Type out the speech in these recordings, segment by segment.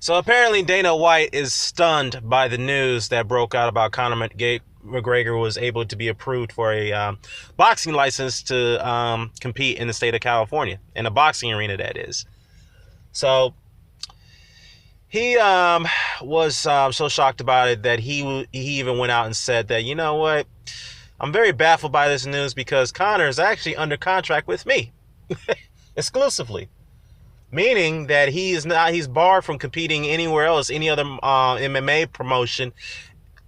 So apparently Dana White is stunned by the news that broke out about Conor McGregor was able to be approved for a boxing license to compete in the state of California, in a boxing arena, that is. So he was so shocked about it that he even went out and said that, you know what, I'm very baffled by this news because Conor is actually under contract with me exclusively. Meaning that he's barred from competing anywhere else, any other MMA promotion.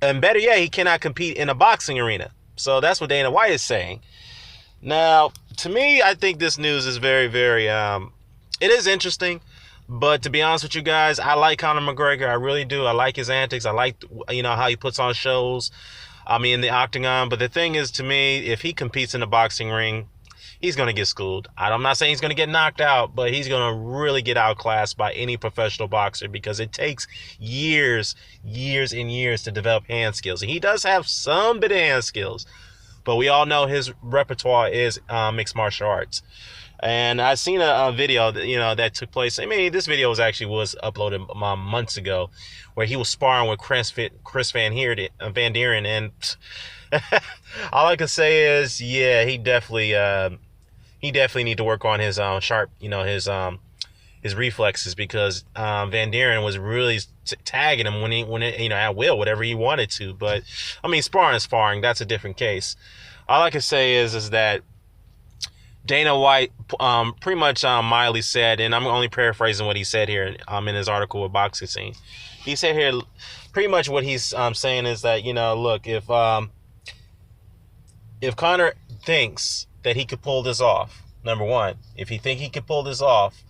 And better yet, he cannot compete in a boxing arena. So that's what Dana White is saying. Now, to me, I think this news is very, very, it is interesting. But to be honest with you guys, I like Conor McGregor. I really do. I like his antics. I like, how he puts on shows. I mean, in the octagon. But the thing is, to me, if he competes in the boxing ring, he's going to get schooled. I'm not saying he's going to get knocked out, but he's going to really get outclassed by any professional boxer because it takes years and years to develop hand skills. And he does have some bit of hand skills, but we all know his repertoire is mixed martial arts. And I seen a video that, that took place. I mean, this video was uploaded months ago where he was sparring with Chris Van Dieren. And all I can say is, yeah, he definitely need to work on his his reflexes because Van Dieren was really tagging him when at will, whatever he wanted to. But I mean, sparring is sparring. That's a different case. All I can say is that Dana White pretty much mildly said, and I'm only paraphrasing what he said here in his article with Boxing Scene. He said here pretty much what he's saying is that, look, if Conor thinks that he could pull this off, number one, if he think he could pull this off,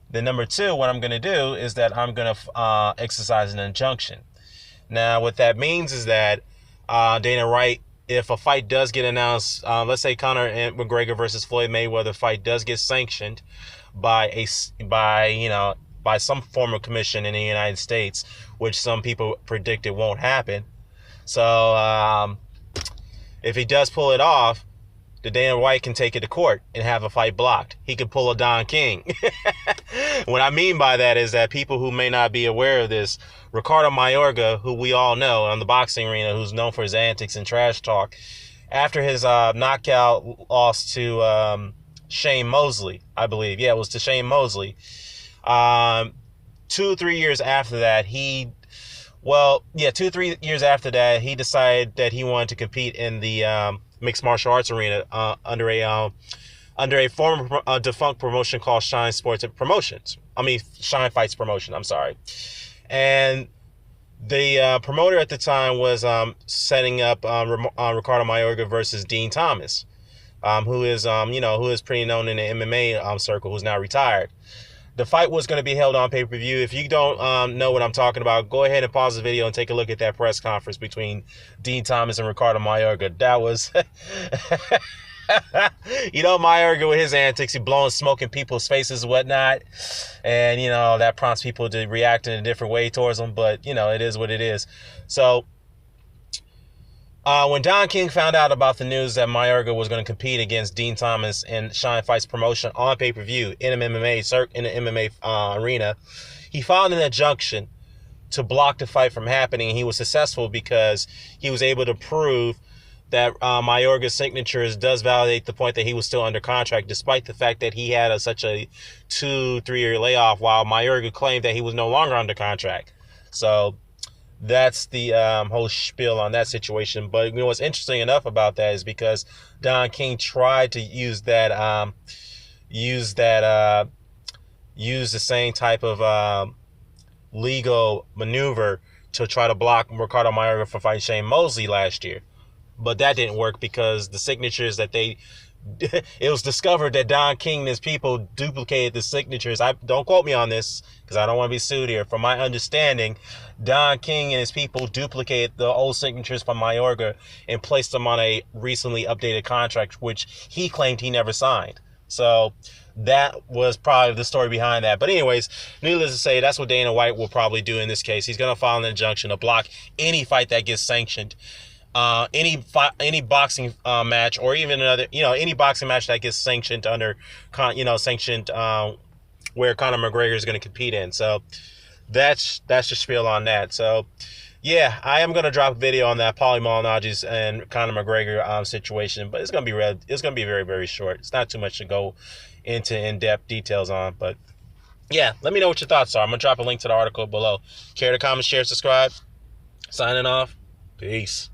then number two, what I'm going to do is that I'm going to exercise an injunction. Now, what that means is that Dana White, if a fight does get announced, let's say Conor and McGregor versus Floyd Mayweather fight does get sanctioned by some form of commission in the United States, which some people predict it won't happen. So if he does pull it off, the Dana White can take it to court and have a fight blocked. He could pull a Don King. What I mean by that is that people who may not be aware of this, Ricardo Mayorga, who we all know on the boxing arena, who's known for his antics and trash talk, after his knockout loss to Shane Mosley, I believe. Yeah, it was to Shane Mosley. 2-3 years after that, 2-3 years after that, he decided that he wanted to compete in the mixed martial arts arena under a former defunct promotion called Shine Fights Promotion. I'm sorry. And the promoter at the time was setting up Ricardo Mayorga versus Dean Thomas, who is pretty known in the MMA circle, who's now retired. The fight was going to be held on pay-per-view. If you don't know what I'm talking about, go ahead and pause the video and take a look at that press conference between Dean Thomas and Ricardo Mayorga. That was, Mayorga with his antics, he blowing smoke in people's faces and whatnot. And, that prompts people to react in a different way towards him. But, it is what it is. So when Don King found out about the news that Mayorga was going to compete against Dean Thomas in Shine Fights Promotion on pay-per-view in an MMA arena, he filed an injunction to block the fight from happening. And he was successful because he was able to prove that Mayorga's signatures does validate the point that he was still under contract, despite the fact that he had such a 2-3 year layoff, while Mayorga claimed that he was no longer under contract. So that's the whole spiel on that situation. But what's interesting enough about that is because Don King tried to use the same type of legal maneuver to try to block Ricardo Mayorga from fighting Shane Mosley last year. But that didn't work because the signatures that it was discovered that Don King and his people duplicated the signatures. Don't quote me on this because I don't want to be sued here. From my understanding, Don King and his people duplicated the old signatures from Mayorga and placed them on a recently updated contract, which he claimed he never signed. So that was probably the story behind that. But anyways, needless to say, that's what Dana White will probably do in this case. He's going to file an injunction to block any fight that gets sanctioned. Any boxing match, or even any boxing match that gets sanctioned where Conor McGregor is going to compete in. So that's just spiel on that. So yeah, I am gonna drop a video on that Paulie Malignaggi's and Conor McGregor situation, but it's gonna be very, very short. It's not too much to go into in-depth details on, but yeah, let me know what your thoughts are. I'm gonna drop a link to the article below. Care to comment, share, subscribe. Signing off. Peace.